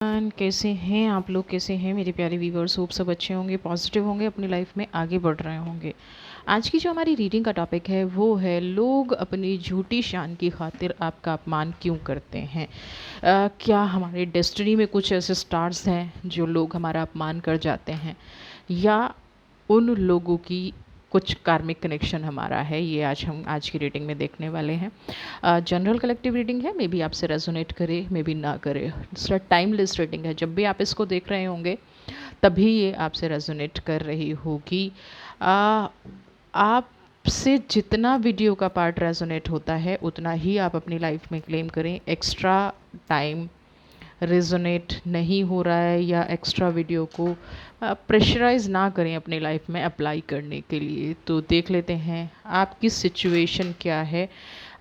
कैसे हैं आप लोग, कैसे हैं मेरे प्यारे व्यूवर्स। होप सब अच्छे होंगे, पॉजिटिव होंगे, अपनी लाइफ में आगे बढ़ रहे होंगे। आज की जो हमारी रीडिंग का टॉपिक है वो है, लोग अपनी झूठी शान की खातिर आपका अपमान क्यों करते हैं। क्या हमारे डेस्टिनी में कुछ ऐसे स्टार्स हैं जो लोग हमारा अपमान कर जाते हैं, या उन लोगों की कुछ कार्मिक कनेक्शन हमारा है। ये हम आज की रीडिंग में देखने वाले हैं। जनरल कलेक्टिव रीडिंग है, मे बी आपसे रेजोनेट करे, मे बी ना करे। दूसरा टाइमलेस रीडिंग है, जब भी आप इसको देख रहे होंगे तभी ये आपसे रेजोनेट कर रही होगी। आपसे जितना वीडियो का पार्ट रेजोनेट होता है उतना ही आप अपनी लाइफ में क्लेम करें। एक्स्ट्रा टाइम रेजोनेट नहीं हो रहा है या एक्स्ट्रा वीडियो को प्रेशराइज ना करें अपनी लाइफ में अप्लाई करने के लिए। तो देख लेते हैं आपकी सिचुएशन क्या है।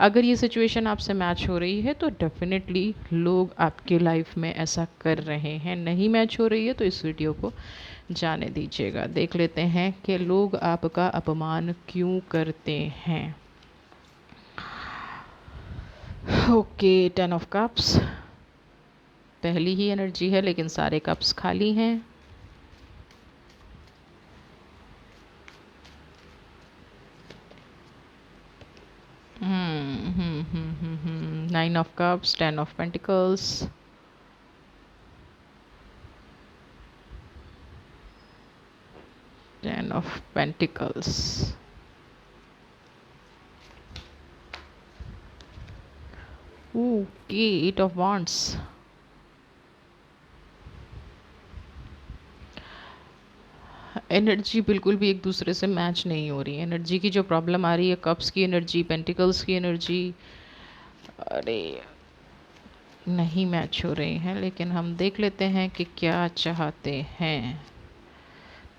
अगर ये सिचुएशन आपसे मैच हो रही है तो डेफिनेटली लोग आपके लाइफ में ऐसा कर रहे हैं। नहीं मैच हो रही है तो इस वीडियो को जाने दीजिएगा। देख लेते हैं कि लोग आपका अपमान क्यों करते हैं। ओके, 10 ऑफ कप्स पहली ही एनर्जी है, लेकिन सारे कप्स खाली हैं। Nine of cups, 10 of pentacles, ten of pentacles, okay, 8 of wands. Energy बिल्कुल भी एक दूसरे से मैच नहीं हो रही है। एनर्जी की जो प्रॉब्लम आ रही है, कप्स की एनर्जी, पेंटिकल्स की एनर्जी, अरे नहीं मैच हो रही हैं। लेकिन हम देख लेते हैं कि क्या चाहते हैं।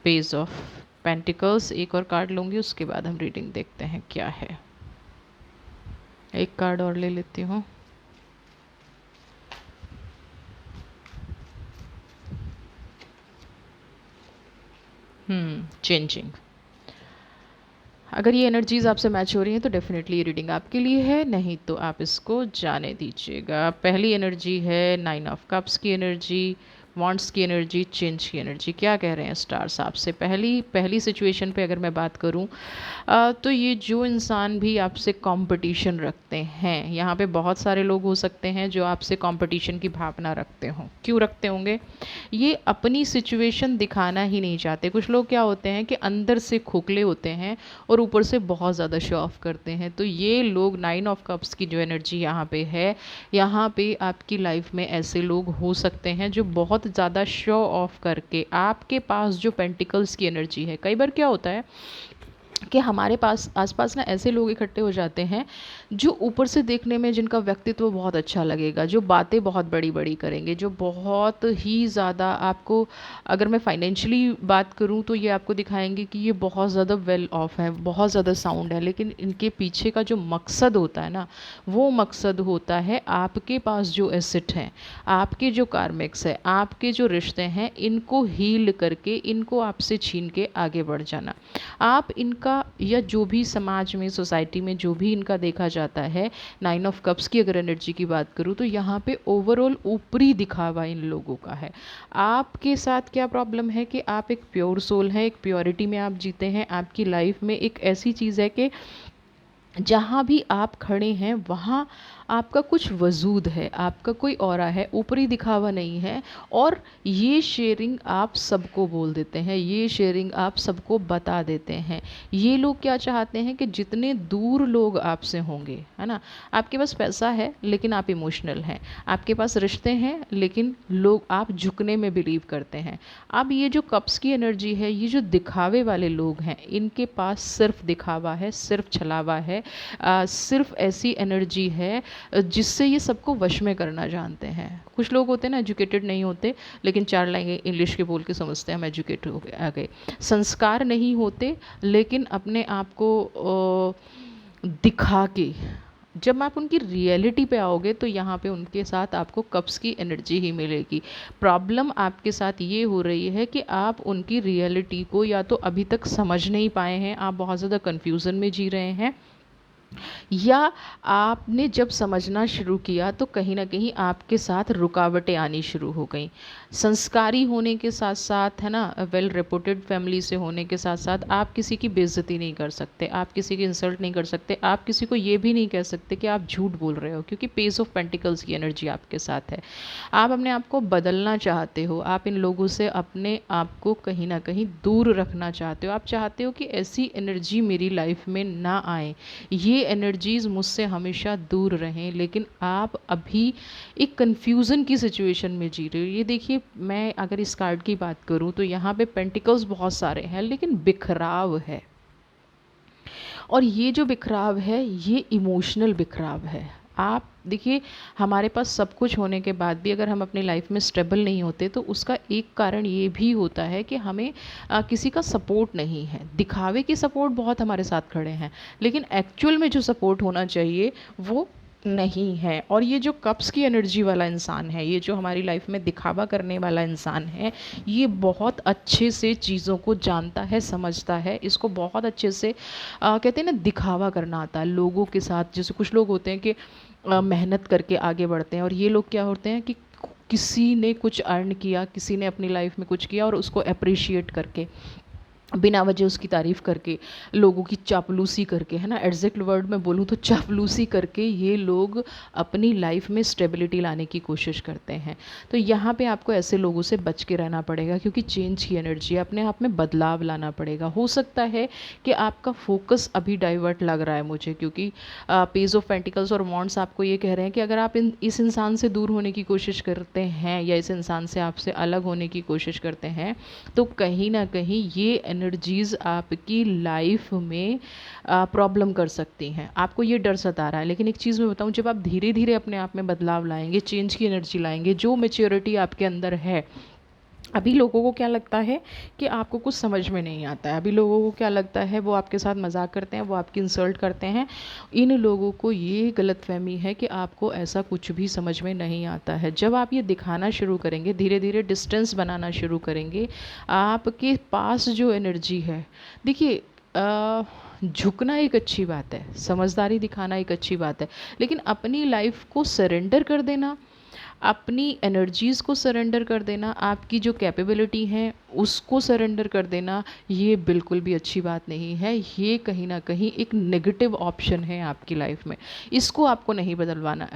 पेज ऑफ पेंटिकल्स, एक और कार्ड लूँगी, उसके बाद हम रीडिंग देखते हैं क्या है। एक कार्ड और ले लेती हूँ। चेंजिंग। अगर ये एनर्जीज आपसे मैच हो रही हैं तो डेफिनेटली ये रीडिंग आपके लिए है, नहीं तो आप इसको जाने दीजिएगा। पहली एनर्जी है 9 ऑफ कप्स की एनर्जी, वॉन्ड्स की एनर्जी, चेंज की एनर्जी। क्या कह रहे हैं स्टार्स आपसे। पहली सिचुएशन पे अगर मैं बात करूं, तो ये जो इंसान भी आपसे कंपटीशन रखते हैं, यहाँ पे बहुत सारे लोग हो सकते हैं जो आपसे कंपटीशन की भावना रखते हों। क्यों रखते होंगे? ये अपनी सिचुएशन दिखाना ही नहीं चाहते। कुछ लोग क्या होते हैं कि अंदर से खोखले होते हैं और ऊपर से बहुत ज़्यादा शो ऑफ करते हैं। तो ये लोग 9 ऑफ कप्स की जो एनर्जी यहाँ पे है, यहाँ पे आपकी लाइफ में ऐसे लोग हो सकते हैं जो बहुत ज़्यादा शो ऑफ करके आपके पास जो पेंटिकल्स की एनर्जी है। कई बार क्या होता है कि हमारे पास आसपास ना ऐसे लोग इकट्ठे हो जाते हैं जो ऊपर से देखने में, जिनका व्यक्तित्व बहुत अच्छा लगेगा, जो बातें बहुत बड़ी बड़ी करेंगे, जो बहुत ही ज़्यादा आपको, अगर मैं फाइनेंशियली बात करूं तो ये आपको दिखाएंगे कि ये बहुत ज़्यादा वेल ऑफ है, बहुत ज़्यादा साउंड है। लेकिन इनके पीछे का जो मकसद होता है ना, वो मकसद होता है आपके पास जो एसेट हैं, आपके जो कार्मिक्स है, आपके जो रिश्ते हैं, इनको हील करके, इनको आपसे छीन के आगे बढ़ जाना। आप इनका, या जो भी समाज में, सोसाइटी में जो भी इनका देखा जाता है, 9 ऑफ कप्स की अगर एनर्जी की बात करूँ तो यहाँ पे ओवरऑल ऊपरी दिखावा इन लोगों का है। आपके साथ क्या प्रॉब्लम है कि आप एक प्योर सोल हैं, एक प्योरिटी में आप जीते हैं। आपकी लाइफ में एक ऐसी चीज़ है कि जहाँ भी आप खड़े हैं वहाँ आपका कुछ वजूद है, आपका कोई ऑरा है, ऊपरी दिखावा नहीं है। और ये शेयरिंग आप सबको बोल देते हैं, ये शेयरिंग आप सबको बता देते हैं। ये लोग क्या चाहते हैं कि जितने दूर लोग आपसे होंगे, है ना, आपके पास पैसा है लेकिन आप इमोशनल हैं, आपके पास रिश्ते हैं लेकिन लोग, आप झुकने में बिलीव करते हैं। अब ये जो कप्स की एनर्जी है, ये जो दिखावे वाले लोग हैं, इनके पास सिर्फ दिखावा है, सिर्फ छलावा है, सिर्फ ऐसी एनर्जी है जिससे ये सबको वश में करना जानते हैं। कुछ लोग होते हैं ना, एजुकेटेड नहीं होते लेकिन 4 लाइन इंग्लिश के बोल के समझते हैं हम एजुकेट हो गए, आ गए। संस्कार नहीं होते लेकिन अपने आप को दिखा के, जब आप उनकी रियलिटी पे आओगे तो यहाँ पे उनके साथ आपको कप्स की एनर्जी ही मिलेगी। प्रॉब्लम आपके साथ ये हो रही है कि आप उनकी रियलिटी को या तो अभी तक समझ नहीं पाए हैं, आप बहुत ज़्यादा कन्फ्यूज़न में जी रहे हैं, या आपने जब समझना शुरू किया तो कहीं न कहीं आपके साथ रुकावटें आनी शुरू हो गईं। संस्कारी होने के साथ-साथ, है ना, वेल रिपुटेड फैमिली से होने के साथ-साथ आप किसी की बेइज़्ज़ती नहीं कर सकते, आप किसी की इंसल्ट नहीं कर सकते, आप किसी को ये भी नहीं कह सकते कि आप झूठ बोल रहे हो, क्योंकि पेज ऑफ पेंटिकल्स की एनर्जी आपके साथ है। आप अपने आप को बदलना चाहते हो, आप इन लोगों से अपने आप को कहीं न कहीं दूर रखना चाहते हो। आप चाहते हो कि ऐसी एनर्जी मेरी लाइफ़ में ना आए, ये एनर्जीज़ मुझसे हमेशा दूर रहें, लेकिन आप अभी एक कन्फ्यूज़न की सिचुएशन में जी रहे हो। ये देखिए, मैं अगर इस कार्ड की बात करूँ तो यहाँ पे पेंटिकल्स बहुत सारे हैं, लेकिन बिखराव है। और ये जो बिखराव है, ये इमोशनल बिखराव है। आप देखिए, हमारे पास सब कुछ होने के बाद भी अगर हम अपनी लाइफ में स्टेबल नहीं होते, तो उसका एक कारण ये भी होता है कि हमें किसी का सपोर्ट नहीं है। दिखावे की सपोर्ट बहुत हमारे साथ खड़े हैं, लेकिन एक्चुअल में जो सपोर्ट होना चाहिए वो नहीं है। और ये जो कप्स की एनर्जी वाला इंसान है, ये जो हमारी लाइफ में दिखावा करने वाला इंसान है, ये बहुत अच्छे से चीज़ों को जानता है, समझता है। इसको बहुत अच्छे से कहते हैं ना, दिखावा करना आता है लोगों के साथ। जैसे कुछ लोग होते हैं कि मेहनत करके आगे बढ़ते हैं, और ये लोग क्या होते हैं कि किसी ने कुछ अर्न किया, किसी ने अपनी लाइफ में कुछ किया और उसको अप्रिशिएट करके, बिना वजह उसकी तारीफ़ करके, लोगों की चापलूसी करके, है ना, एग्जैक्ट वर्ड में बोलूँ तो चापलूसी करके ये लोग अपनी लाइफ में स्टेबिलिटी लाने की कोशिश करते हैं। तो यहाँ पे आपको ऐसे लोगों से बच के रहना पड़ेगा, क्योंकि चेंज की एनर्जी है, अपने आप में बदलाव लाना पड़ेगा। हो सकता है कि आपका फोकस अभी डाइवर्ट लग रहा है मुझे, क्योंकि पेज ऑफ पेंटिकल्स और वॉन्ड्स आपको ये कह रहे हैं कि अगर आप इस इंसान से दूर होने की कोशिश करते हैं, या इस इंसान से आपसे अलग होने की कोशिश करते हैं, तो कहीं ना कहीं ये एनर्जीज़ आपकी लाइफ में प्रॉब्लम कर सकती हैं। आपको ये डर सता रहा है, लेकिन एक चीज़ मैं बताऊं, जब आप धीरे धीरे अपने आप में बदलाव लाएंगे, चेंज की एनर्जी लाएंगे, जो मेच्योरिटी आपके अंदर है, अभी लोगों को क्या लगता है कि आपको कुछ समझ में नहीं आता है, अभी लोगों को क्या लगता है, वो आपके साथ मजाक करते हैं, वो आपकी इंसल्ट करते हैं। इन लोगों को ये गलतफहमी है कि आपको ऐसा कुछ भी समझ में नहीं आता है। जब आप ये दिखाना शुरू करेंगे, धीरे धीरे डिस्टेंस बनाना शुरू करेंगे, आपके पास जो एनर्जी है, देखिए, झुकना एक अच्छी बात है, समझदारी दिखाना एक अच्छी बात है, लेकिन अपनी लाइफ को सरेंडर कर देना, अपनी एनर्जीज़ को सरेंडर कर देना, आपकी जो कैपेबिलिटी है उसको सरेंडर कर देना, ये बिल्कुल भी अच्छी बात नहीं है। ये कहीं ना कहीं एक नेगेटिव ऑप्शन है आपकी लाइफ में। इसको आपको नहीं बदलवाना,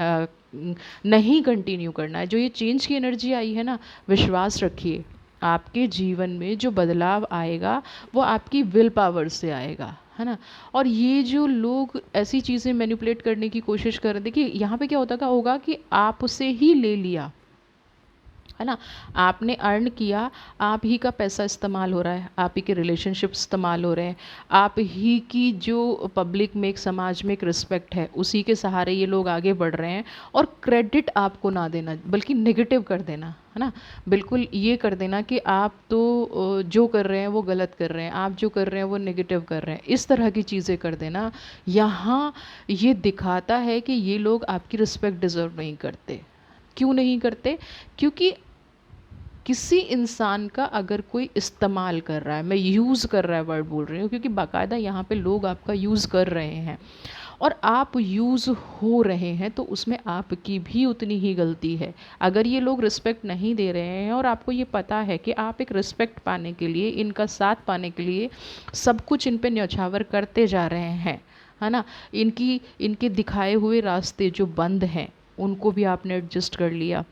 नहीं कंटिन्यू करना है। जो ये चेंज की एनर्जी आई है ना, विश्वास रखिए, आपके जीवन में जो बदलाव आएगा वो आपकी विल पावर से आएगा, है ना। और ये जो लोग ऐसी चीज़ें मैनिपुलेट करने की कोशिश कर रहे हैं, देखिए यहाँ पे क्या होता का होगा कि आपसे ही ले लिया, है ना, आपने अर्न किया, आप ही का पैसा इस्तेमाल हो रहा है, आप ही के रिलेशनशिप इस्तेमाल हो रहे हैं, आप ही की जो पब्लिक में, एक समाज में एक रिस्पेक्ट है, उसी के सहारे ये लोग आगे बढ़ रहे हैं। और क्रेडिट आपको ना देना, बल्कि नेगेटिव कर देना, है ना, बिल्कुल ये कर देना कि आप तो जो कर रहे हैं वो गलत कर रहे हैं, आप जो कर रहे हैं वो नेगेटिव कर रहे हैं, इस तरह की चीज़ें कर देना। यहाँ ये दिखाता है कि ये लोग आपकी रिस्पेक्ट डिज़र्व नहीं करते। क्यों नहीं करते? क्योंकि किसी इंसान का अगर कोई इस्तेमाल कर रहा है, मैं यूज़ कर रहा है वर्ड बोल रही हूँ, क्योंकि बाकायदा यहाँ पे लोग आपका यूज़ कर रहे हैं और आप यूज़ हो रहे हैं, तो उसमें आपकी भी उतनी ही गलती है। अगर ये लोग रिस्पेक्ट नहीं दे रहे हैं और आपको ये पता है कि आप एक रिस्पेक्ट पाने के लिए, इनका साथ पाने के लिए सब कुछ इन पे न्यौछावर करते जा रहे हैं, है ना, इनके दिखाए हुए रास्ते जो बंद हैं उनको भी आपने एडजस्ट कर लिया,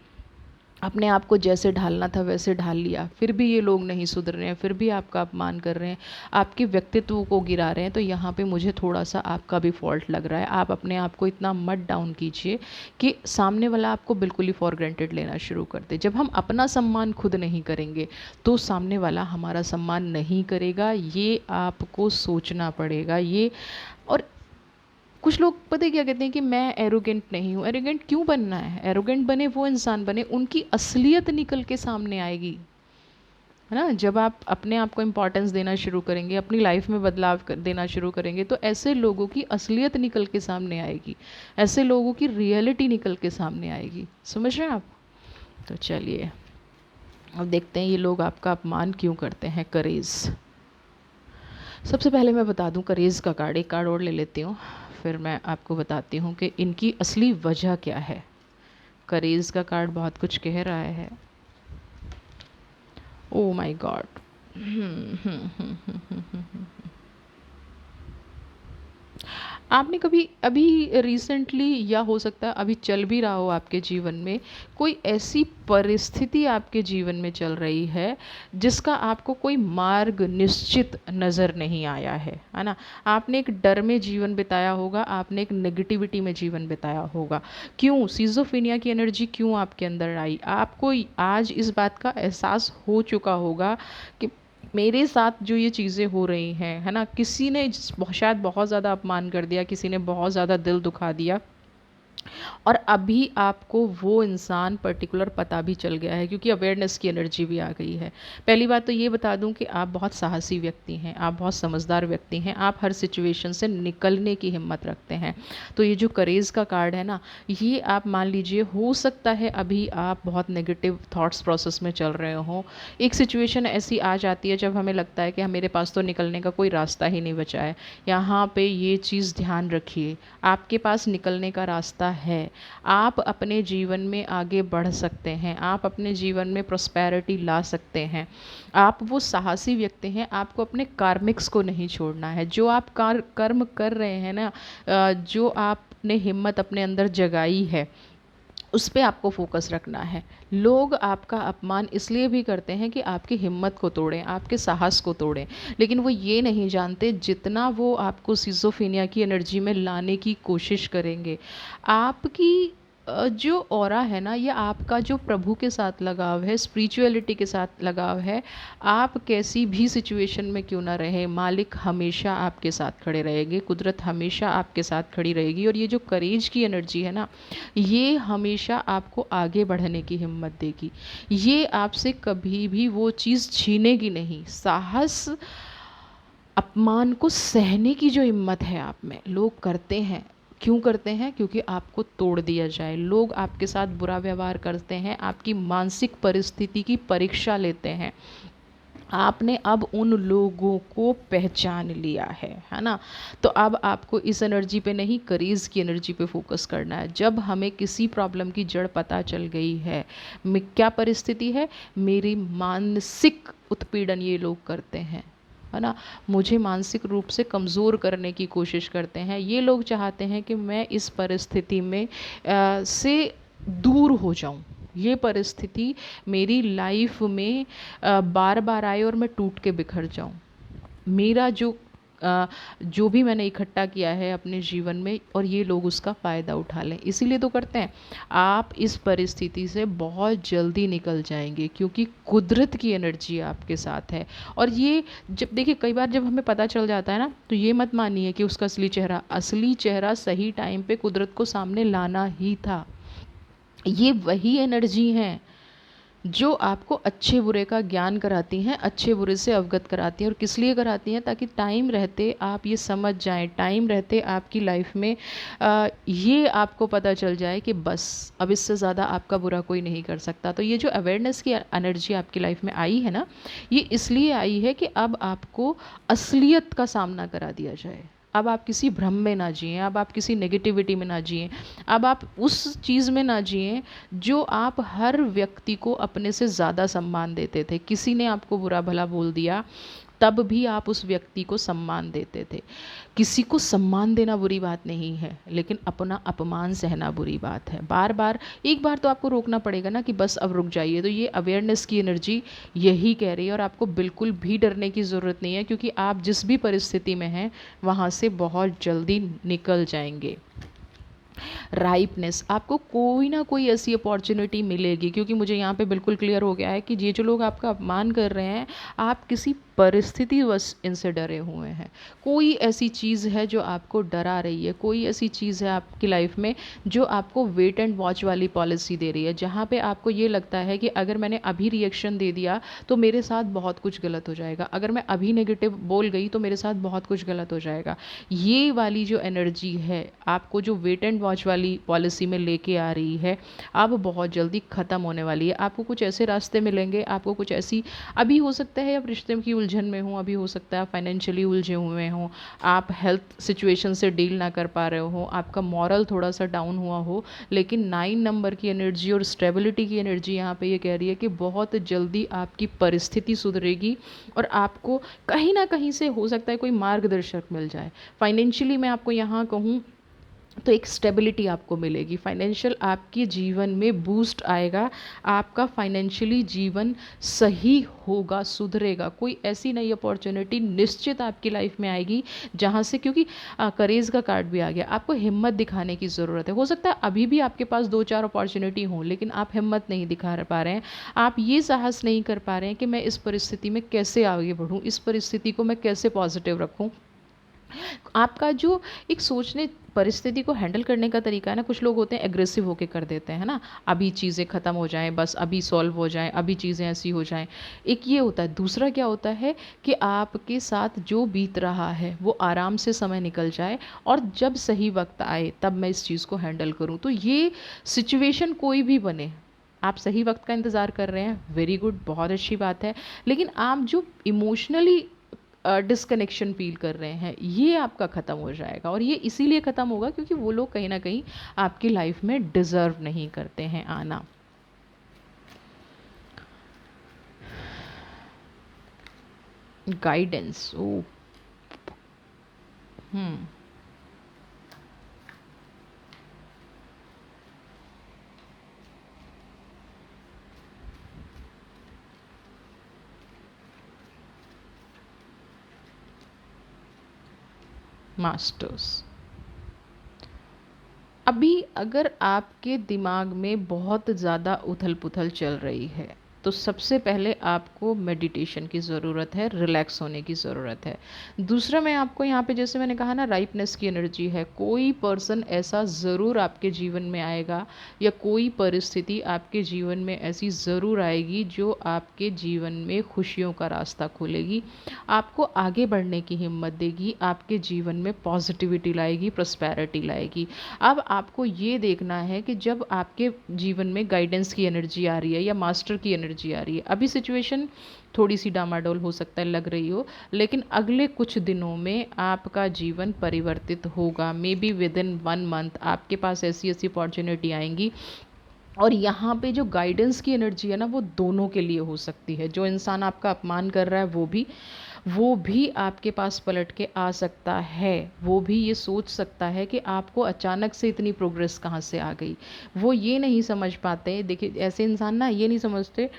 अपने आप को जैसे ढालना था वैसे ढाल लिया, फिर भी ये लोग नहीं सुधर रहे हैं, फिर भी आपका अपमान कर रहे हैं, आपके व्यक्तित्व को गिरा रहे हैं। तो यहाँ पे मुझे थोड़ा सा आपका भी फॉल्ट लग रहा है। आप अपने आप को इतना मत डाउन कीजिए कि सामने वाला आपको बिल्कुल ही फॉर ग्रांटेड लेना शुरू कर दे। जब हम अपना सम्मान खुद नहीं करेंगे तो सामने वाला हमारा सम्मान नहीं करेगा, ये आपको सोचना पड़ेगा। ये, और कुछ लोग पता है क्या कहते हैं कि मैं एरोगेंट नहीं हूँ। एरोगेंट क्यों बनना है? एरोगेंट बने वो इंसान बने, उनकी असलियत निकल के सामने आएगी, है ना। जब आप अपने आप को इम्पोर्टेंस देना शुरू करेंगे, अपनी लाइफ में बदलाव देना शुरू करेंगे, तो ऐसे लोगों की असलियत निकल के सामने आएगी, ऐसे लोगों की रियलिटी निकल के सामने आएगी। समझ रहे हैं आप? तो चलिए अब देखते हैं ये लोग आपका अपमान क्यों करते हैं। करेज, सबसे पहले मैं बता दूं, करेज का कार्ड, एक कार्ड और ले लेती हूँ, फिर मैं आपको बताती हूँ कि इनकी असली वजह क्या है। करेज का कार्ड बहुत कुछ कह रहा है। Oh my God. आपने कभी अभी रिसेंटली, या हो सकता है अभी चल भी रहा हो आपके जीवन में, कोई ऐसी परिस्थिति आपके जीवन में चल रही है जिसका आपको कोई मार्ग निश्चित नज़र नहीं आया है ना? आपने एक डर में जीवन बिताया होगा, आपने एक नेगेटिविटी में जीवन बिताया होगा। क्यों सिज़ोफ्रेनिया की एनर्जी क्यों आपके अंदर आई? आपको आज इस बात का एहसास हो चुका होगा कि मेरे साथ जो ये चीज़ें हो रही हैं, है ना, किसी ने शायद बहुत ज़्यादा अपमान कर दिया, किसी ने बहुत ज़्यादा दिल दुखा दिया, और अभी आपको वो इंसान पर्टिकुलर पता भी चल गया है, क्योंकि अवेयरनेस की एनर्जी भी आ गई है। पहली बात तो ये बता दूं कि आप बहुत साहसी व्यक्ति हैं, आप बहुत समझदार व्यक्ति हैं, आप हर सिचुएशन से निकलने की हिम्मत रखते हैं। तो ये जो करेज का कार्ड है ना, ये आप मान लीजिए, हो सकता है अभी आप बहुत नेगेटिव थॉट्स प्रोसेस में चल रहे हो। एक सिचुएशन ऐसी आ जाती है जब हमें लगता है कि मेरे पास तो निकलने का कोई रास्ता ही नहीं बचा है। यहाँ पे ये चीज़ ध्यान रखिए, आपके पास निकलने का रास्ता है। आप अपने जीवन में आगे बढ़ सकते हैं, आप अपने जीवन में प्रॉस्पेरिटी ला सकते हैं। आप वो साहसी व्यक्ति हैं, आपको अपने कार्मिक्स को नहीं छोड़ना है। जो आप कर्म कर रहे हैं ना, जो आपने हिम्मत अपने अंदर जगाई है, उस पे आपको फोकस रखना है। लोग आपका अपमान इसलिए भी करते हैं कि आपकी हिम्मत को तोड़ें, आपके साहस को तोड़ें, लेकिन वो ये नहीं जानते जितना वो आपको सिज़ोफ्रेनिया की एनर्जी में लाने की कोशिश करेंगे, आपकी जो ऑरा है ना, ये आपका जो प्रभु के साथ लगाव है, स्पिरिचुअलिटी के साथ लगाव है, आप कैसी भी सिचुएशन में क्यों ना रहे, मालिक हमेशा आपके साथ खड़े रहेंगे, कुदरत हमेशा आपके साथ खड़ी रहेगी। और ये जो करेज की एनर्जी है ना, ये हमेशा आपको आगे बढ़ने की हिम्मत देगी। ये आपसे कभी भी वो चीज़ छीनेगी नहीं। साहस, अपमान को सहने की जो हिम्मत है आप में, लोग करते हैं। क्यों करते हैं? क्योंकि आपको तोड़ दिया जाए। लोग आपके साथ बुरा व्यवहार करते हैं, आपकी मानसिक परिस्थिति की परीक्षा लेते हैं। आपने अब उन लोगों को पहचान लिया है ना? तो अब आपको इस एनर्जी पे नहीं, करेज की एनर्जी पे फोकस करना है। जब हमें किसी प्रॉब्लम की जड़ पता चल गई है, क्या परिस्थिति है, मेरी मानसिक उत्पीड़न ये लोग करते हैं, है ना, मुझे मानसिक रूप से कमज़ोर करने की कोशिश करते हैं। ये लोग चाहते हैं कि मैं इस परिस्थिति में से दूर हो जाऊं। ये परिस्थिति मेरी लाइफ में बार बार आए और मैं टूट के बिखर जाऊं। मेरा जो भी मैंने इकट्ठा किया है अपने जीवन में, और ये लोग उसका फ़ायदा उठा लें, इसीलिए तो करते हैं। आप इस परिस्थिति से बहुत जल्दी निकल जाएंगे, क्योंकि कुदरत की एनर्जी आपके साथ है। और ये जब देखिए, कई बार जब हमें पता चल जाता है ना, तो ये मत मानिए कि उसका असली चेहरा सही टाइम पे कुदरत को सामने लाना ही था। ये वही एनर्जी हैं जो आपको अच्छे बुरे का ज्ञान कराती हैं, अच्छे बुरे से अवगत कराती हैं। और किस लिए कराती हैं? ताकि टाइम रहते आप ये समझ जाएं, टाइम रहते आपकी लाइफ में ये आपको पता चल जाए कि बस अब इससे ज़्यादा आपका बुरा कोई नहीं कर सकता। तो ये जो अवेयरनेस की एनर्जी आपकी लाइफ में आई है ना, ये इसलिए आई है कि अब आपको असलियत का सामना करा दिया जाए। अब आप किसी भ्रम में ना जिएं, अब आप किसी नेगेटिविटी में ना जिएं, अब आप उस चीज़ में ना जिएं जो आप हर व्यक्ति को अपने से ज़्यादा सम्मान देते थे। किसी ने आपको बुरा भला बोल दिया, तब भी आप उस व्यक्ति को सम्मान देते थे। किसी को सम्मान देना बुरी बात नहीं है, लेकिन अपना अपमान सहना बुरी बात है। बार बार, एक बार तो आपको रोकना पड़ेगा ना कि बस अब रुक जाइए। तो ये अवेयरनेस की एनर्जी यही कह रही है, और आपको बिल्कुल भी डरने की ज़रूरत नहीं है, क्योंकि आप जिस भी परिस्थिति में हैं वहाँ से बहुत जल्दी निकल जाएंगे। राइपनेस, आपको कोई ना कोई ऐसी अपॉर्चुनिटी मिलेगी, क्योंकि मुझे यहाँ पे बिल्कुल क्लियर हो गया है कि ये जो लोग आपका अपमान कर रहे हैं, आप किसी परिस्थिति वश इनसे डरे हुए हैं। कोई ऐसी चीज़ है जो आपको डरा रही है, कोई ऐसी चीज़ है आपकी लाइफ में जो आपको वेट एंड वॉच वाली पॉलिसी दे रही है, जहाँ पे आपको ये लगता है कि अगर मैंने अभी रिएक्शन दे दिया तो मेरे साथ बहुत कुछ गलत हो जाएगा, अगर मैं अभी नेगेटिव बोल गई तो मेरे साथ बहुत कुछ गलत हो जाएगा। ये वाली जो एनर्जी है आपको, जो वेट एंड वॉच वाली पॉलिसी में लेके आ रही है, अब बहुत जल्दी ख़त्म होने वाली है। आपको कुछ ऐसे रास्ते मिलेंगे, आपको कुछ ऐसी, अभी हो सकता है आप रिश्ते की उलझन में हो, अभी हो सकता है आप फाइनेंशियली उलझे हुए हों, आप हेल्थ सिचुएशन से डील ना कर पा रहे हो, आपका मॉरल थोड़ा सा डाउन हुआ हो, लेकिन 9 नंबर की एनर्जी और स्टेबिलिटी की एनर्जी यहाँ पे ये कह रही है कि बहुत जल्दी आपकी परिस्थिति सुधरेगी और आपको कहीं ना कहीं से हो सकता है कोई मार्गदर्शक मिल जाए। फाइनेंशियली मैं आपको यहाँ कहूँ तो एक स्टेबिलिटी आपको मिलेगी, फाइनेंशियल आपके जीवन में बूस्ट आएगा, आपका फाइनेंशियली जीवन सही होगा, सुधरेगा। कोई ऐसी नई अपॉर्चुनिटी निश्चित आपकी लाइफ में आएगी जहाँ से, क्योंकि करेज का कार्ड भी आ गया, आपको हिम्मत दिखाने की ज़रूरत है। हो सकता है अभी भी आपके पास 2-4 अपॉर्चुनिटी हों, लेकिन आप हिम्मत नहीं दिखा पा रहे हैं, आप ये साहस नहीं कर पा रहे हैं कि मैं इस परिस्थिति में कैसे आगे बढ़ूँ, इस परिस्थिति को मैं कैसे पॉजिटिव रखूँ। आपका जो एक सोचने परिस्थिति को हैंडल करने का तरीका है ना, कुछ लोग होते हैं एग्रेसिव होके कर देते हैं ना, अभी चीज़ें ख़त्म हो जाएं, बस अभी सॉल्व हो जाएं, अभी चीज़ें ऐसी हो जाएं, एक ये होता है। दूसरा क्या होता है कि आपके साथ जो बीत रहा है वो आराम से समय निकल जाए और जब सही वक्त आए तब मैं इस चीज़ को हैंडल करूँ। तो ये सिचुएशन कोई भी बने, आप सही वक्त का इंतज़ार कर रहे हैं, वेरी गुड, बहुत अच्छी बात है, लेकिन आप जो इमोशनली डिस्कनेक्शन फील कर रहे हैं ये आपका ख़त्म हो जाएगा। और ये इसीलिए ख़त्म होगा क्योंकि वो लोग कहीं ना कहीं आपकी लाइफ में डिज़र्व नहीं करते हैं आना। गाइडेंस, ओ मास्टर्स। अभी अगर आपके दिमाग में बहुत ज़्यादा उथल पुथल चल रही है तो सबसे पहले आपको मेडिटेशन की ज़रूरत है, रिलैक्स होने की ज़रूरत है। दूसरा, मैं आपको यहाँ पे जैसे मैंने कहा ना, राइपनेस की एनर्जी है, कोई पर्सन ऐसा ज़रूर आपके जीवन में आएगा या कोई परिस्थिति आपके जीवन में ऐसी ज़रूर आएगी जो आपके जीवन में खुशियों का रास्ता खोलेगी, आपको आगे बढ़ने की हिम्मत देगी, आपके जीवन में पॉजिटिविटी लाएगी, प्रॉस्पेरिटी लाएगी। अब आपको ये देखना है कि जब आपके जीवन में गाइडेंस की एनर्जी आ रही है या मास्टर की एनर्जी आ रही है, अभी सिचुएशन थोड़ी सी डामाडोल हो सकता है, लग रही हो, लेकिन अगले कुछ दिनों में आपका जीवन परिवर्तित होगा। May be with in 1 month आपके पास ऐसी ऐसी अपॉर्चुनिटी आएंगी। और यहाँ पे जो गाइडेंस की एनर्जी है ना, वो दोनों के लिए हो सकती है। जो इंसान आपका अपमान कर रहा है वो भी आपके पास पलट के आ सकता है, वो भी ये सोच सकता है कि आपको अचानक से इतनी प्रोग्रेस कहाँ से आ गई। वो ये नहीं समझ पाते, देखिए ऐसे इंसान ना ये नहीं समझते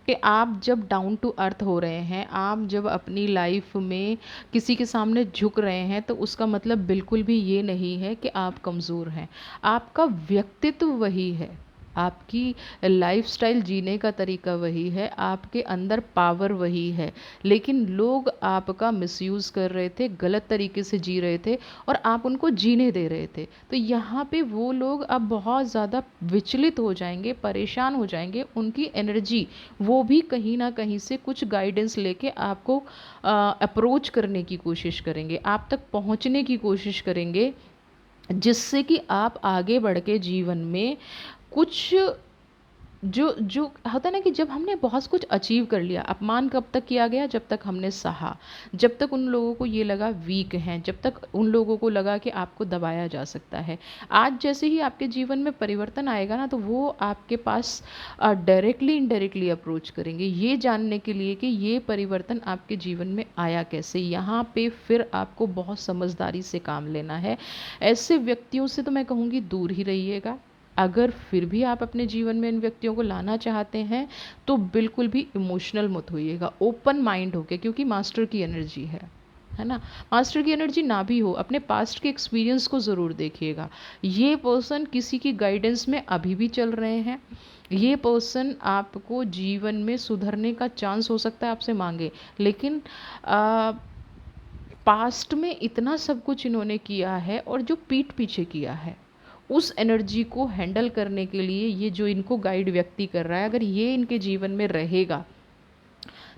कि आप जब डाउन टू अर्थ हो रहे हैं, आप जब अपनी लाइफ में किसी के सामने झुक रहे हैं, तो उसका मतलब बिल्कुल भी ये नहीं है कि आप कमज़ोर हैं। आपका व्यक्तित्व वही है, आपकी लाइफस्टाइल जीने का तरीका वही है, आपके अंदर पावर वही है, लेकिन लोग आपका मिसयूज़ कर रहे थे, गलत तरीके से जी रहे थे और आप उनको जीने दे रहे थे। तो यहाँ पे वो लोग अब बहुत ज़्यादा विचलित हो जाएंगे, परेशान हो जाएंगे, उनकी एनर्जी वो भी कहीं ना कहीं से कुछ गाइडेंस लेके आपको अप्रोच करने की कोशिश करेंगे, आप तक पहुँचने की कोशिश करेंगे, जिससे कि आप आगे बढ़ के जीवन में कुछ जो जो होता है ना कि जब हमने बहुत कुछ अचीव कर लिया, अपमान कब तक किया गया, जब तक हमने सहा, जब तक उन लोगों को ये लगा वीक हैं, जब तक उन लोगों को लगा कि आपको दबाया जा सकता है। आज जैसे ही आपके जीवन में परिवर्तन आएगा ना, तो वो आपके पास डायरेक्टली इनडायरेक्टली अप्रोच करेंगे ये जानने के लिए कि ये परिवर्तन आपके जीवन में आया कैसे। यहाँ पे फिर आपको बहुत समझदारी से काम लेना है। ऐसे व्यक्तियों से तो मैं कहूँगी दूर ही रहिएगा। अगर फिर भी आप अपने जीवन में इन व्यक्तियों को लाना चाहते हैं तो बिल्कुल भी इमोशनल मत होइएगा, ओपन माइंड होके, क्योंकि मास्टर की एनर्जी है ना। मास्टर की एनर्जी ना भी हो, अपने पास्ट के एक्सपीरियंस को ज़रूर देखिएगा। ये पर्सन किसी की गाइडेंस में अभी भी चल रहे हैं, ये पर्सन आपको जीवन में सुधरने का चांस हो सकता है आपसे मांगे, लेकिन पास्ट में इतना सब कुछ इन्होंने किया है और जो पीठ पीछे किया है, उस एनर्जी को हैंडल करने के लिए ये जो इनको गाइड व्यक्ति कर रहा है, अगर ये इनके जीवन में रहेगा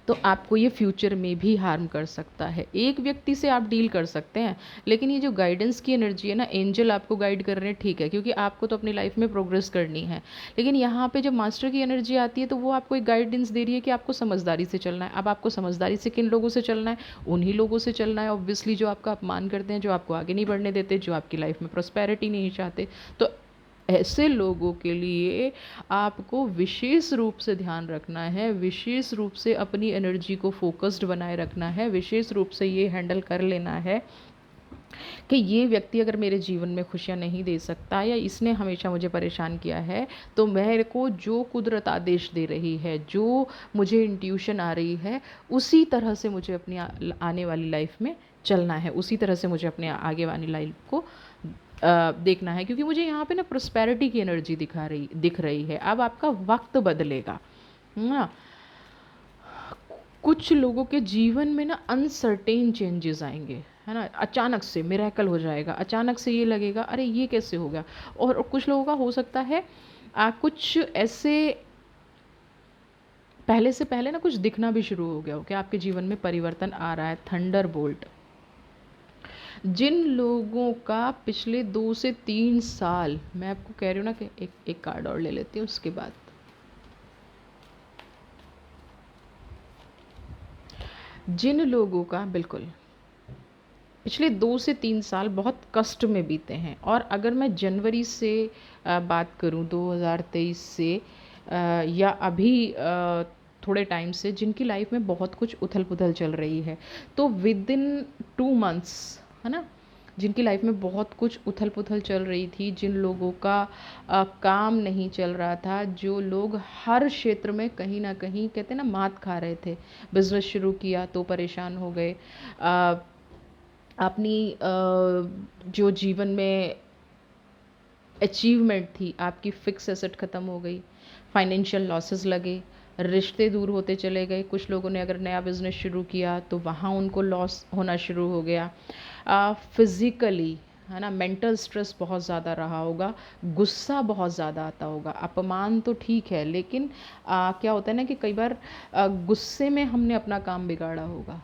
तो आपको ये फ्यूचर में भी हार्म कर सकता है। एक व्यक्ति से आप डील कर सकते हैं, लेकिन ये जो गाइडेंस की एनर्जी है ना, एंजल आपको गाइड कर रहे हैं, ठीक है, क्योंकि आपको तो अपनी लाइफ में प्रोग्रेस करनी है। लेकिन यहाँ पे जब मास्टर की एनर्जी आती है तो वो आपको एक गाइडेंस दे रही है कि आपको समझदारी से चलना है। अब आपको समझदारी से किन लोगों से चलना है? उन्हीं लोगों से चलना है ऑब्वियसली जो आपका अपमान करते हैं, जो आपको आगे नहीं बढ़ने देते, जो आपकी लाइफ में प्रॉस्पेरिटी नहीं चाहते। तो ऐसे लोगों के लिए आपको विशेष रूप से ध्यान रखना है, विशेष रूप से अपनी एनर्जी को फोकस्ड बनाए रखना है, विशेष रूप से ये हैंडल कर लेना है कि ये व्यक्ति अगर मेरे जीवन में खुशियाँ नहीं दे सकता या इसने हमेशा मुझे परेशान किया है, तो मेरे को जो कुदरत आदेश दे रही है, जो मुझे इंट्यूशन आ रही है, उसी तरह से मुझे अपनी आने वाली लाइफ में चलना है, उसी तरह से मुझे अपने आगे वाली लाइफ को देखना है। क्योंकि मुझे यहाँ पे ना प्रोस्पेरिटी की एनर्जी दिख रही है। अब आपका वक्त बदलेगा ना। कुछ लोगों के जीवन में ना अनसर्टेन चेंजेस आएंगे, है ना, अचानक से मिरेकल हो जाएगा, अचानक से ये लगेगा अरे ये कैसे हो गया। और कुछ लोगों का हो सकता है कुछ ऐसे पहले से पहले ना कुछ दिखना भी शुरू हो गया हो कि आपके जीवन में परिवर्तन आ रहा है। थंडर बोल्ट, जिन लोगों का पिछले 2 से 3 साल, मैं आपको कह रही हूँ ना कि एक कार्ड और ले लेती हूँ उसके बाद। जिन लोगों का बिल्कुल पिछले 2 से 3 साल बहुत कष्ट में बीते हैं, और अगर मैं जनवरी से बात करूं 2023 से या अभी थोड़े टाइम से, जिनकी लाइफ में बहुत कुछ उथल पुथल चल रही है, तो विद इन 2 मंथ्स, है ना, जिनकी लाइफ में बहुत कुछ उथल पुथल चल रही थी, जिन लोगों का काम नहीं चल रहा था, जो लोग हर क्षेत्र में कहीं ना कहीं कहते हैं ना मात खा रहे थे, बिजनेस शुरू किया तो परेशान हो गए, अपनी जो जीवन में अचीवमेंट थी, आपकी फिक्स एसेट ख़त्म हो गई, फाइनेंशियल लॉसेस लगे, रिश्ते दूर होते चले गए। कुछ लोगों ने अगर नया बिज़नेस शुरू किया तो वहाँ उनको लॉस होना शुरू हो गया। फिज़िकली, है ना, मेंटल स्ट्रेस बहुत ज़्यादा रहा होगा, गुस्सा बहुत ज़्यादा आता होगा। अपमान तो ठीक है, लेकिन क्या होता है ना कि कई बार गुस्से में हमने अपना काम बिगाड़ा होगा,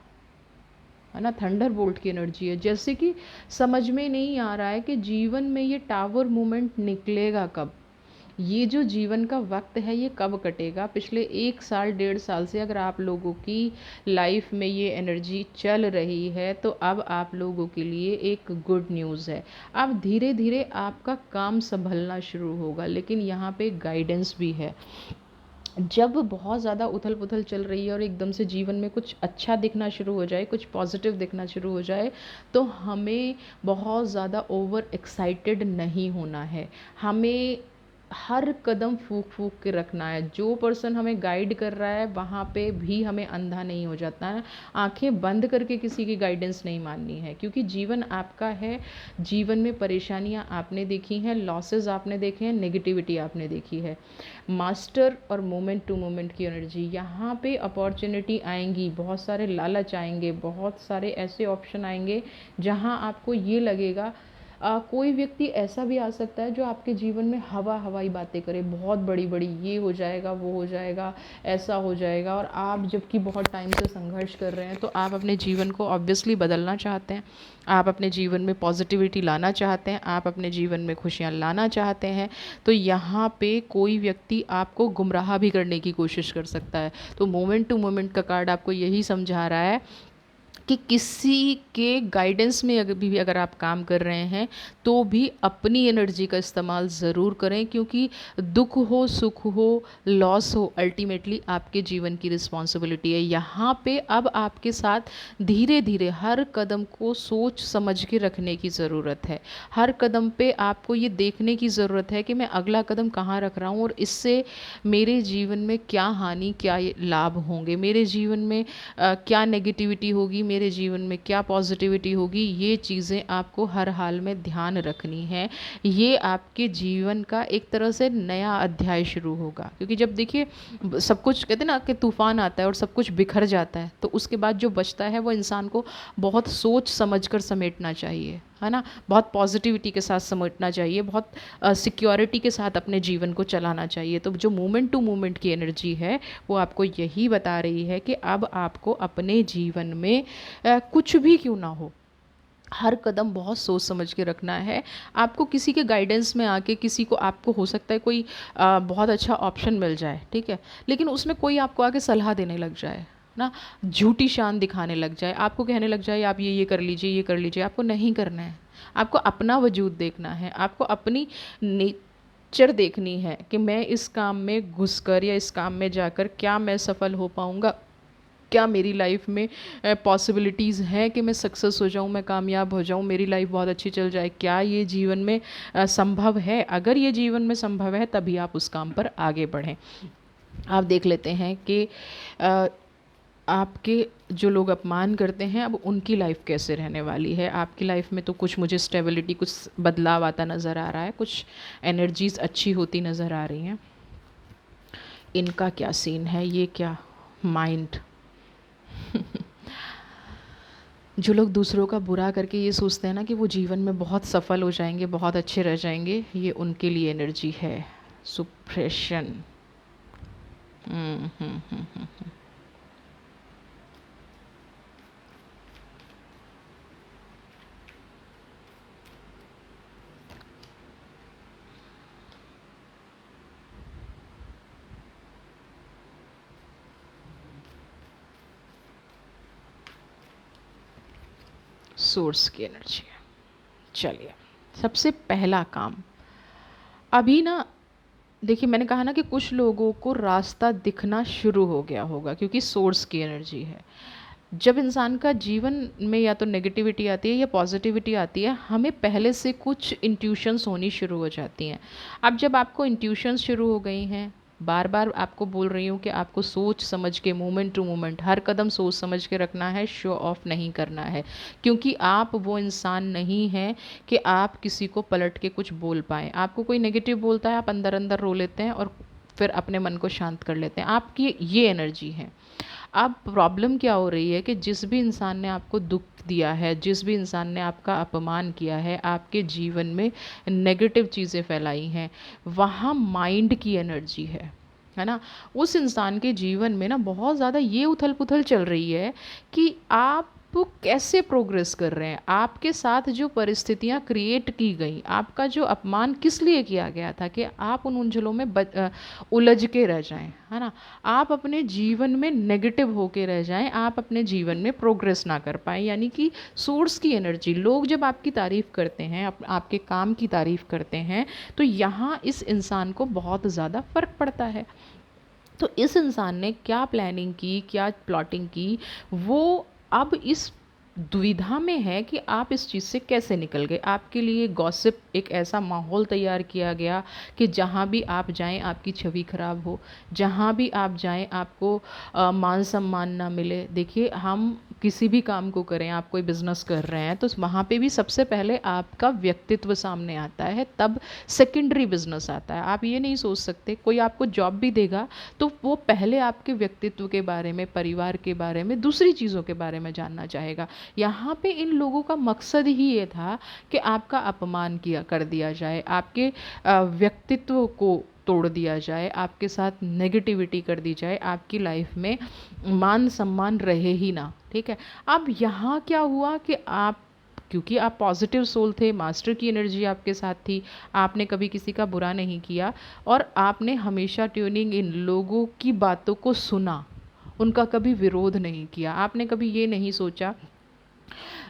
है ना। थंडर बोल्ट की एनर्जी है, जैसे कि समझ में नहीं आ रहा है कि जीवन में ये टावर मोमेंट निकलेगा कब, ये जो जीवन का वक्त है ये कब कटेगा। पिछले 1 साल 1.5 साल से अगर आप लोगों की लाइफ में ये एनर्जी चल रही है, तो अब आप लोगों के लिए एक गुड न्यूज़ है। अब धीरे धीरे आपका काम संभलना शुरू होगा, लेकिन यहाँ पे गाइडेंस भी है। जब बहुत ज़्यादा उथल पुथल चल रही है और एकदम से जीवन में कुछ अच्छा दिखना शुरू हो जाए, कुछ पॉजिटिव दिखना शुरू हो जाए, तो हमें बहुत ज़्यादा ओवर एक्साइटेड नहीं होना है। हमें हर कदम फूक फूक के रखना है। जो पर्सन हमें गाइड कर रहा है वहाँ पे भी हमें अंधा नहीं हो जाता है, आंखें बंद करके किसी की गाइडेंस नहीं माननी है, क्योंकि जीवन आपका है। जीवन में परेशानियाँ आपने देखी हैं, लॉसेस आपने देखे हैं, नेगेटिविटी आपने देखी है। मास्टर और मोमेंट टू मोमेंट की एनर्जी, यहाँ पे अपॉर्चुनिटी आएंगी, बहुत सारे लालच आएंगे, बहुत सारे ऐसे ऑप्शन आएंगे जहाँ आपको ये लगेगा कोई व्यक्ति ऐसा भी आ सकता है जो आपके जीवन में हवाई बातें करे, बहुत बड़ी बड़ी, ये हो जाएगा, वो हो जाएगा, ऐसा हो जाएगा। और आप जबकि बहुत टाइम से संघर्ष कर रहे हैं, तो आप अपने जीवन को ऑब्वियसली बदलना चाहते हैं, आप अपने जीवन में पॉजिटिविटी लाना चाहते हैं, आप अपने जीवन में खुशियाँ लाना चाहते हैं, तो यहाँ पे कोई व्यक्ति आपको गुमराह भी करने की कोशिश कर सकता है। तो मोमेंट टू मोमेंट का कार्ड आपको यही समझा रहा है कि किसी के गाइडेंस में अगर आप काम कर रहे हैं, तो भी अपनी एनर्जी का इस्तेमाल ज़रूर करें, क्योंकि दुख हो, सुख हो, लॉस हो, अल्टीमेटली आपके जीवन की रिस्पॉन्सिबिलिटी है। यहाँ पे अब आपके साथ धीरे धीरे हर कदम को सोच समझ के रखने की ज़रूरत है। हर कदम पे आपको ये देखने की ज़रूरत है कि मैं अगला कदम कहाँ रख रहा हूँ, और इससे मेरे जीवन में क्या हानि, क्या लाभ होंगे, मेरे जीवन में क्या नेगेटिविटी होगी, मेरे जीवन में क्या पॉजिटिविटी होगी। ये चीज़ें आपको हर हाल में ध्यान पहचान रखनी है, ये आपके जीवन का एक तरह से नया अध्याय शुरू होगा। क्योंकि जब देखिए सब कुछ कहते हैं ना कि तूफ़ान आता है और सब कुछ बिखर जाता है, तो उसके बाद जो बचता है वो इंसान को बहुत सोच समझ कर समेटना चाहिए, है ना? बहुत पॉजिटिविटी के साथ समेटना चाहिए, बहुत सिक्योरिटी के साथ अपने जीवन को चलाना चाहिए। तो जो मोमेंट टू मोमेंट की एनर्जी है वो आपको यही बता रही है कि अब आपको अपने जीवन में कुछ भी क्यों ना हो, हर कदम बहुत सोच समझ के रखना है। आपको किसी के गाइडेंस में आके किसी को, आपको हो सकता है कोई बहुत अच्छा ऑप्शन मिल जाए, ठीक है, लेकिन उसमें कोई आपको आके सलाह देने लग जाए ना, झूठी शान दिखाने लग जाए, आपको कहने लग जाए आप ये कर लीजिए, ये कर लीजिए, आपको नहीं करना है। आपको अपना वजूद देखना है, आपको अपनी नेचर देखनी है कि मैं इस काम में घुसकर या इस काम में जाकर क्या मैं सफल हो पाऊँगा, क्या मेरी लाइफ में पॉसिबिलिटीज़ हैं कि मैं सक्सेस हो जाऊँ, मैं कामयाब हो जाऊँ, मेरी लाइफ बहुत अच्छी चल जाए, क्या ये जीवन में संभव है? अगर ये जीवन में संभव है तभी आप उस काम पर आगे बढ़ें। आप देख लेते हैं कि अ, आपके जो लोग अपमान करते हैं अब उनकी लाइफ कैसे रहने वाली है। आपकी लाइफ में तो कुछ मुझे स्टेबिलिटी, कुछ बदलाव आता नज़र आ रहा है, कुछ एनर्जीज़ अच्छी होती नज़र आ रही हैं। इनका क्या सीन है, ये क्या माइंड जो लोग दूसरों का बुरा करके ये सोचते हैं ना कि वो जीवन में बहुत सफल हो जाएंगे, बहुत अच्छे रह जाएंगे, ये उनके लिए एनर्जी है, सुप्रेशन। हम्म हम्म हम्म हम्म सोर्स की एनर्जी है। चलिए, सबसे पहला काम अभी ना, देखिए मैंने कहा ना कि कुछ लोगों को रास्ता दिखना शुरू हो गया होगा क्योंकि सोर्स की एनर्जी है। जब इंसान का जीवन में या तो नेगेटिविटी आती है या पॉजिटिविटी आती है, हमें पहले से कुछ इंट्यूशंस होनी शुरू हो जाती हैं। अब जब आपको इंट्यूशंस शुरू हो गई हैं, बार बार आपको बोल रही हूँ कि आपको सोच समझ के, मोमेंट टू मोमेंट हर कदम सोच समझ के रखना है, शो ऑफ नहीं करना है। क्योंकि आप वो इंसान नहीं हैं कि आप किसी को पलट के कुछ बोल पाएँ। आपको कोई नेगेटिव बोलता है, आप अंदर अंदर रो लेते हैं और फिर अपने मन को शांत कर लेते हैं। आपकी ये एनर्जी है। अब प्रॉब्लम क्या हो रही है कि जिस भी इंसान ने आपको दुख दिया है, जिस भी इंसान ने आपका अपमान किया है, आपके जीवन में नेगेटिव चीज़ें फैलाई हैं, वहाँ माइंड की एनर्जी है ना। उस इंसान के जीवन में ना बहुत ज़्यादा ये उथल पुथल चल रही है कि आप कैसे प्रोग्रेस कर रहे हैं, आपके साथ जो परिस्थितियां क्रिएट की गई, आपका जो अपमान किस लिए किया गया था कि आप उन उलझनों में उलझ के रह जाएं, है ना। आप अपने जीवन में नेगेटिव होके रह जाएं, आप अपने जीवन में प्रोग्रेस ना कर पाएँ। यानी कि सोर्स की एनर्जी, लोग जब आपकी तारीफ़ करते हैं, आपके काम की तारीफ़ करते हैं, तो यहाँ इस इंसान को बहुत ज़्यादा फ़र्क पड़ता है। तो इस इंसान ने क्या प्लानिंग की, क्या प्लॉटिंग की, वो अब इस दुविधा में है कि आप इस चीज़ से कैसे निकल गए। आपके लिए गॉसिप, एक ऐसा माहौल तैयार किया गया कि जहाँ भी आप जाएं आपकी छवि खराब हो, जहाँ भी आप जाएं आपको मान सम्मान ना मिले। देखिए, हम किसी भी काम को करें, आप कोई बिज़नेस कर रहे हैं तो वहाँ पे भी सबसे पहले आपका व्यक्तित्व सामने आता है, तब सेकेंडरी बिजनेस आता है। आप ये नहीं सोच सकते, कोई आपको जॉब भी देगा तो वो पहले आपके व्यक्तित्व के बारे में, परिवार के बारे में, दूसरी चीज़ों के बारे में जानना चाहेगा। यहाँ पे इन लोगों का मकसद ही ये था कि आपका अपमान किया कर दिया जाए, आपके व्यक्तित्व को तोड़ दिया जाए, आपके साथ नेगेटिविटी कर दी जाए, आपकी लाइफ में मान सम्मान रहे ही ना, ठीक है। अब यहाँ क्या हुआ कि आप, क्योंकि आप पॉजिटिव सोल थे, मास्टर की एनर्जी आपके साथ थी, आपने कभी किसी का बुरा नहीं किया और आपने हमेशा ट्यूनिंग इन लोगों की बातों को सुना, उनका कभी विरोध नहीं किया। आपने कभी ये नहीं सोचा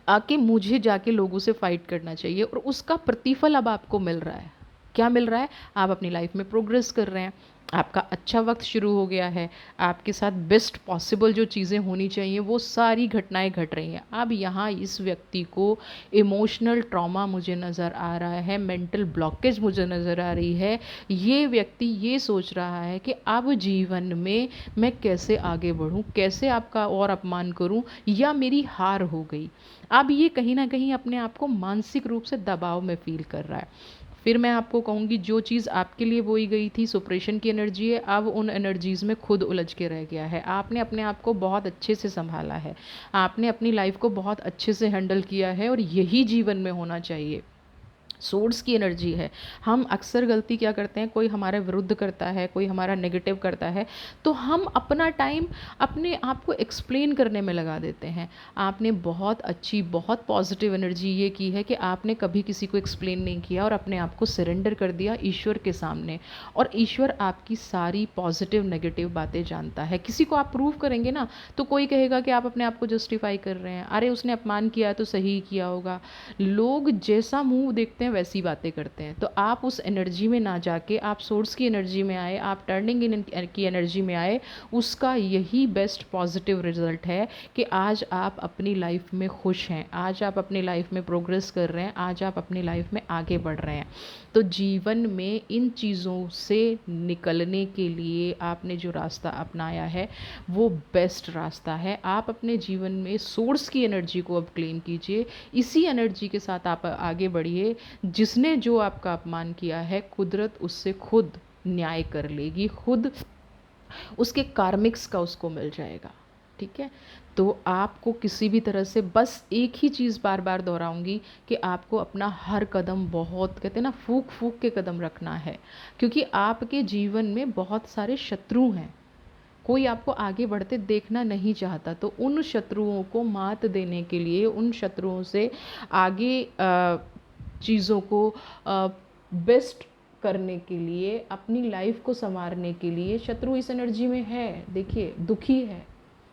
कि मुझे जाके लोगों से फाइट करना चाहिए, और उसका प्रतिफल अब आपको मिल रहा है। क्या मिल रहा है? आप अपनी लाइफ में प्रोग्रेस कर रहे हैं। आपका अच्छा वक्त शुरू हो गया है, आपके साथ बेस्ट पॉसिबल जो चीज़ें होनी चाहिए वो सारी घटनाएं घट रही हैं। अब यहाँ इस व्यक्ति को इमोशनल ट्रॉमा मुझे नज़र आ रहा है, मेंटल ब्लॉकेज मुझे नज़र आ रही है। ये व्यक्ति ये सोच रहा है कि अब जीवन में मैं कैसे आगे बढ़ूं, कैसे आपका और अपमान करूं, या मेरी हार हो गई। अब ये कहीं ना कहीं अपने आप को मानसिक रूप से दबाव में फील कर रहा है। फिर मैं आपको कहूँगी, जो चीज़ आपके लिए बोई गई थी सुप्रेशन की एनर्जी है, अब उन एनर्जीज़ में खुद उलझ के रह गया है। आपने अपने आप को बहुत अच्छे से संभाला है, आपने अपनी लाइफ को बहुत अच्छे से हैंडल किया है, और यही जीवन में होना चाहिए। सोर्स की एनर्जी है। हम अक्सर गलती क्या करते हैं, कोई हमारे विरुद्ध करता है, कोई हमारा नेगेटिव करता है, तो हम अपना टाइम अपने आप को एक्सप्लेन करने में लगा देते हैं। आपने बहुत अच्छी, बहुत पॉजिटिव एनर्जी ये की है कि आपने कभी किसी को एक्सप्लेन नहीं किया और अपने आप को सरेंडर कर दिया ईश्वर के सामने। और ईश्वर आपकी सारी पॉजिटिव नेगेटिव बातें जानता है। किसी को आप प्रूव करेंगे ना, तो कोई कहेगा कि आप अपने आप को जस्टिफाई कर रहे हैं, अरे उसने अपमान किया है तो सही किया होगा। लोग जैसा मुंह देखते हैं वैसी बातें करते हैं। तो आप उस एनर्जी में ना जाके आप सोर्स की एनर्जी में आए, आप टर्निंग इन की एनर्जी में आए। उसका यही बेस्ट पॉजिटिव रिजल्ट है कि आज आप अपनी लाइफ में खुश हैं, आज आप अपनी लाइफ में प्रोग्रेस कर रहे हैं, आज आप अपनी लाइफ में आगे बढ़ रहे हैं। तो जीवन में इन चीज़ों से निकलने के लिए आपने जो रास्ता अपनाया है वो बेस्ट रास्ता है। आप अपने जीवन में सोर्स की एनर्जी को अब क्लेम कीजिए, इसी एनर्जी के साथ आप आगे बढ़िए। जिसने जो आपका अपमान किया है, कुदरत उससे खुद न्याय कर लेगी, खुद उसके कार्मिक्स का उसको मिल जाएगा। ठीक है। तो आपको किसी भी तरह से बस एक ही चीज़ बार बार दोहराऊंगी कि आपको अपना हर कदम, बहुत कहते हैं ना, फूक फूक के कदम रखना है, क्योंकि आपके जीवन में बहुत सारे शत्रु हैं। कोई आपको आगे बढ़ते देखना नहीं चाहता। तो उन शत्रुओं को मात देने के लिए, उन शत्रुओं से आगे चीज़ों को बेस्ट करने के लिए, अपनी लाइफ को संवारने के लिए, शत्रु इस एनर्जी में है। देखिए, दुखी है,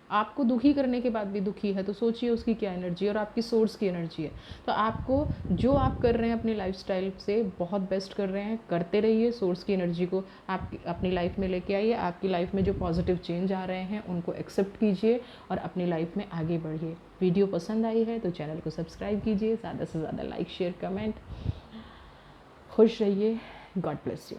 आपको दुखी करने के बाद भी दुखी है, तो सोचिए उसकी क्या एनर्जी है, और आपकी सोर्स की एनर्जी है। तो आपको जो आप कर रहे हैं अपनी लाइफस्टाइल से बहुत बेस्ट कर रहे हैं, करते रहिए। सोर्स की एनर्जी को आप अपनी लाइफ में लेके आइए। आपकी लाइफ में जो पॉजिटिव चेंज आ रहे हैं उनको एक्सेप्ट कीजिए और अपनी लाइफ में आगे बढ़िए। वीडियो पसंद आई है तो चैनल को सब्सक्राइब कीजिए, ज़्यादा से ज़्यादा लाइक, शेयर, कमेंट। खुश रहिए। God bless you.